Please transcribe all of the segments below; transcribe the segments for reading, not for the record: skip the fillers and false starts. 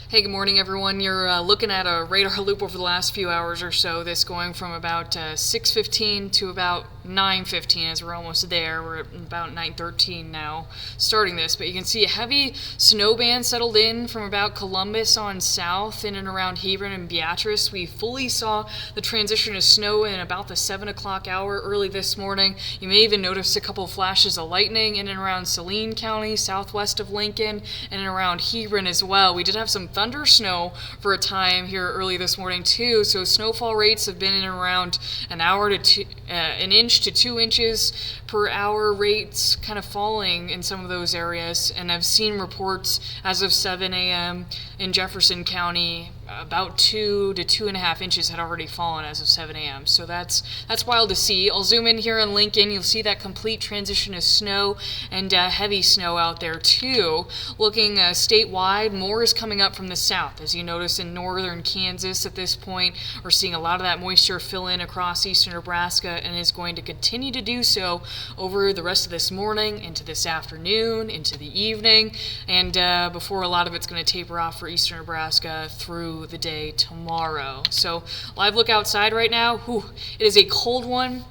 Hey, good morning, everyone. You're looking at a radar loop over the last few hours or so. This going from about 6:15 to about 9:15, as we're almost there. We're at about 9:13 now, starting this. But you can see a heavy snow band settled in from about Columbus on south, in and around Hebron and Beatrice. We fully saw the transition to snow in about the 7 o'clock hour early this morning. You may even notice a couple of flashes of lightning in and around Saline County, southwest of Lincoln, and around Hebron as well. We did have some thunder snow for a time here early this morning too, so snowfall rates have been in around an inch to 2 inches per hour rates, kind of falling in some of those areas. And I've seen reports as of 7 a.m. in Jefferson County about 2 to 2.5 inches had already fallen as of 7 a.m. So that's wild to see. I'll zoom in here in Lincoln. You'll see that complete transition of snow and heavy snow out there too. Looking statewide, more is coming up from the south. As you notice in northern Kansas at this point, we're seeing a lot of that moisture fill in across eastern Nebraska and is going to continue to do so over the rest of this morning, into this afternoon, into the evening, and before a lot of it's going to taper off for eastern Nebraska through the day tomorrow. So live look outside right now. It is a cold one.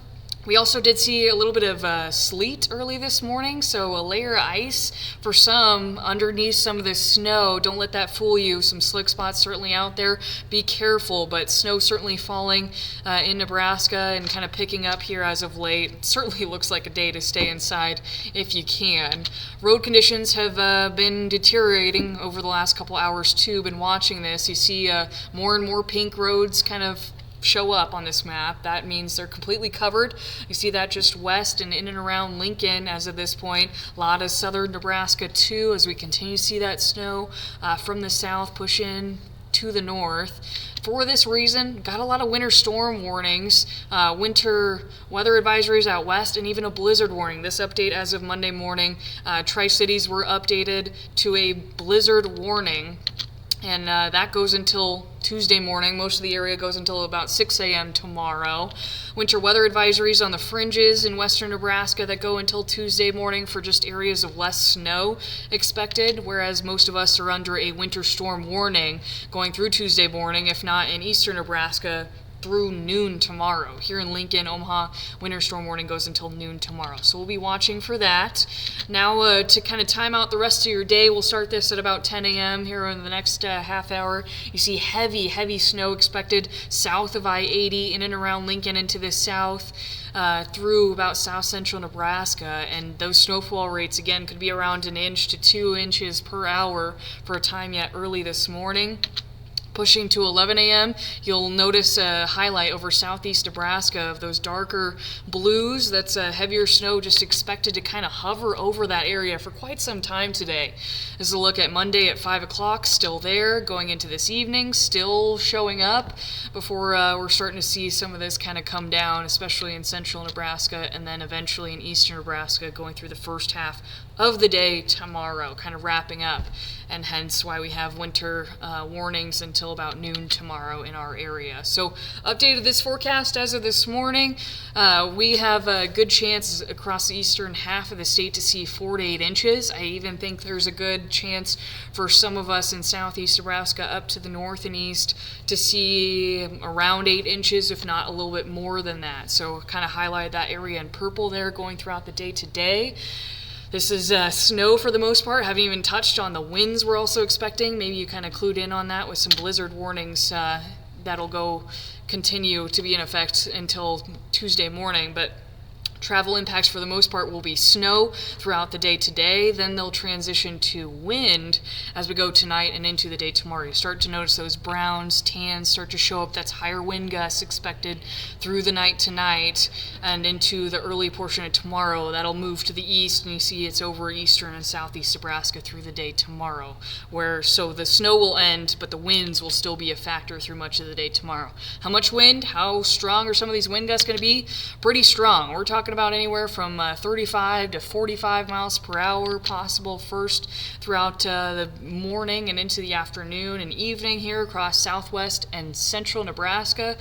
We also did see a little bit of sleet early this morning, so a layer of ice for some underneath some of the snow. Don't let that fool you. Some slick spots certainly out there. Be careful, but snow certainly falling in Nebraska and kind of picking up here as of late. It certainly looks like a day to stay inside if you can. Road conditions have been deteriorating over the last couple hours too. Been watching this. You see more and more pink roads kind of show up on this map. That means they're completely covered. You see that just west and in and around Lincoln as of this point. A lot of southern Nebraska too, as we continue to see that snow from the south push in to the north. For this reason, got a lot of winter storm warnings, winter weather advisories out west, and even a blizzard warning. This update as of Monday morning, Tri-Cities were updated to a blizzard warning, and that goes until Tuesday morning. Most of the area goes until about 6 a.m. tomorrow. Winter weather advisories on the fringes in western Nebraska that go until Tuesday morning for just areas of less snow expected, whereas most of us are under a winter storm warning going through Tuesday morning, if not in eastern Nebraska, through noon tomorrow. Here in Lincoln, Omaha, winter storm warning goes until noon tomorrow. So we'll be watching for that. Now to kind of time out the rest of your day, we'll start this at about 10 a.m. here in the next half hour. You see heavy snow expected south of I-80 in and around Lincoln into the south. Through about south central Nebraska, and those snowfall rates again could be around an inch to 2 inches per hour for a time yet early this morning. Pushing to 11 a.m., you'll notice a highlight over southeast Nebraska of those darker blues. That's heavier snow just expected to kind of hover over that area for quite some time today. This is a look at Monday at 5 o'clock, still there. Going into this evening, still showing up before we're starting to see some of this kind of come down, especially in central Nebraska and then eventually in eastern Nebraska going through the first half of the day tomorrow, kind of wrapping up, and hence why we have winter warnings until about noon tomorrow in our area. So updated this forecast as of this morning. We have a good chance across the eastern half of the state to see 4 to 8 inches. I even think there's a good chance for some of us in southeast Nebraska up to the north and east to see around 8 inches, if not a little bit more than that. So kind of highlight that area in purple there going throughout the day today. This is snow for the most part. Haven't even touched on the winds we're also expecting. Maybe you kind of clued in on that with some blizzard warnings that'll continue to be in effect until Tuesday morning. But travel impacts for the most part will be snow throughout the day today. Then they'll transition to wind as we go tonight and into the day tomorrow. You start to notice those browns, tans start to show up. That's higher wind gusts expected through the night tonight and into the early portion of tomorrow. That'll move to the east, and you see it's over eastern and southeast Nebraska through the day tomorrow, so the snow will end, but the winds will still be a factor through much of the day tomorrow. How much wind? How strong are some of these wind gusts going to be? Pretty strong. We're talking about anywhere from 35 to 45 miles per hour possible first throughout the morning and into the afternoon and evening here across southwest and central Nebraska.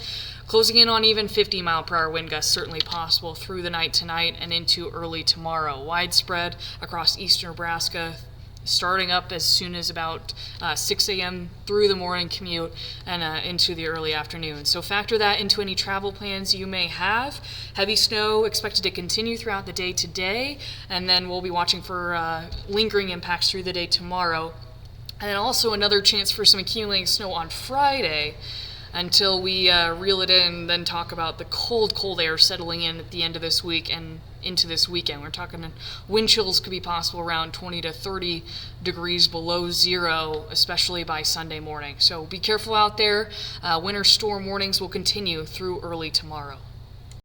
Closing in on even 50 mile per hour wind gusts certainly possible through the night tonight and into early tomorrow. Widespread across eastern Nebraska starting up as soon as about 6 a.m. through the morning commute and into the early afternoon. So factor that into any travel plans you may have. Heavy snow expected to continue throughout the day today, and then we'll be watching for lingering impacts through the day tomorrow. And then also another chance for some accumulating snow on Friday until we reel it in and then talk about the cold air settling in at the end of this week and into this weekend. We're talking wind chills could be possible around 20 to 30 degrees below zero, especially by Sunday morning. So be careful out there. Winter storm warnings will continue through early tomorrow.